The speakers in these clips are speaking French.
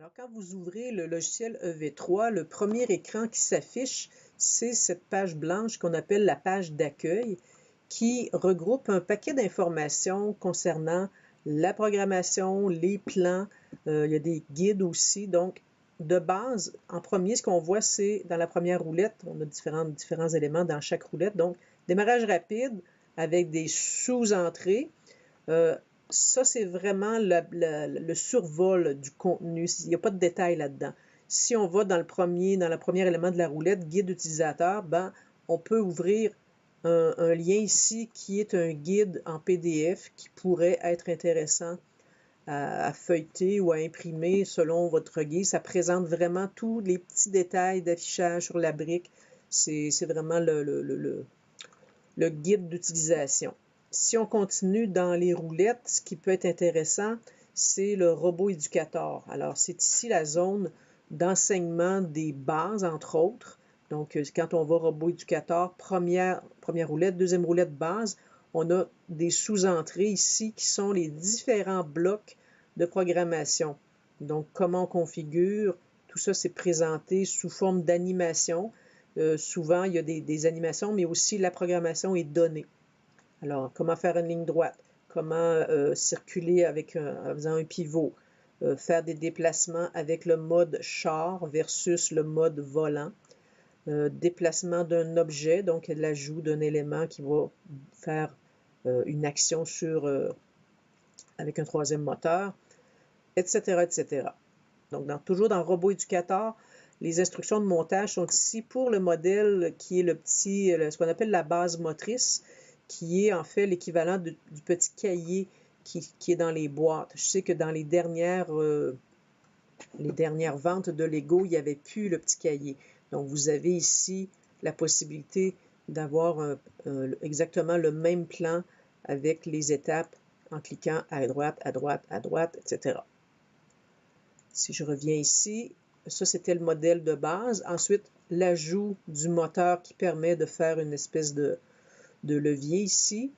Alors, quand vous ouvrez le logiciel EV3, le premier écran qui s'affiche, c'est cette page blanche qu'on appelle la page d'accueil qui regroupe un paquet d'informations concernant la programmation, les plans, il y a des guides aussi. Donc, de base, en premier, ce qu'on voit, c'est dans la première roulette, on a différents éléments dans chaque roulette. Donc, démarrage rapide avec des sous-entrées. Ça, c'est vraiment le survol du contenu. Il n'y a pas de détails là-dedans. Si on va dans le premier élément de la roulette, guide utilisateur, ben, on peut ouvrir un lien ici qui est un guide en PDF qui pourrait être intéressant à feuilleter ou à imprimer selon votre guide. Ça présente vraiment tous les petits détails d'affichage sur la brique. C'est vraiment le guide d'utilisation. Si on continue dans les roulettes, ce qui peut être intéressant, c'est le robot éducateur. Alors, c'est ici la zone d'enseignement des bases, entre autres. Donc, quand on va robot éducateur, première roulette, deuxième roulette base, on a des sous-entrées ici qui sont les différents blocs de programmation. Donc, comment on configure, tout ça c'est présenté sous forme d'animation. Souvent, il y a des animations, mais aussi la programmation est donnée. Alors, comment faire une ligne droite, comment circuler en faisant un pivot, faire des déplacements avec le mode char versus le mode volant, déplacement d'un objet, donc l'ajout d'un élément qui va faire une action avec un troisième moteur, etc., etc. Donc, toujours dans Robot Éducateur, les instructions de montage sont ici pour le modèle qui est ce qu'on appelle la base motrice, qui est en fait l'équivalent du petit cahier qui est dans les boîtes. Je sais que dans les dernières ventes de Lego, il n'y avait plus le petit cahier. Donc, vous avez ici la possibilité d'avoir exactement le même plan avec les étapes en cliquant à droite, à droite, à droite, etc. Si je reviens ici, ça c'était le modèle de base. Ensuite, l'ajout du moteur qui permet de faire une espèce de levier ici.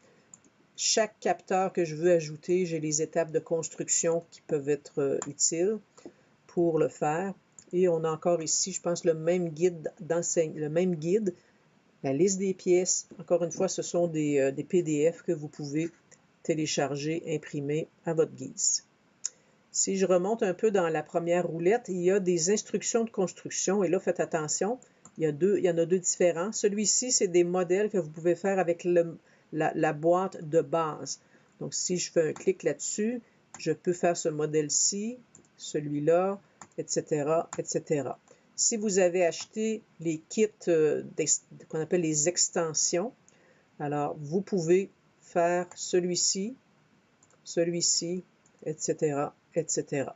Chaque capteur que je veux ajouter, j'ai les étapes de construction qui peuvent être utiles pour le faire. Et on a encore ici, je pense, le même guide, la liste des pièces. Encore une fois, ce sont des PDF que vous pouvez télécharger, imprimer à votre guise. Si je remonte un peu dans la première roulette, il y a des instructions de construction. Et là, faites attention, il y en a deux différents. Celui-ci, c'est des modèles que vous pouvez faire avec la boîte de base. Donc, si je fais un clic là-dessus, je peux faire ce modèle-ci, celui-là, etc., etc. Si vous avez acheté les kits qu'on appelle les extensions, alors vous pouvez faire celui-ci, etc., etc.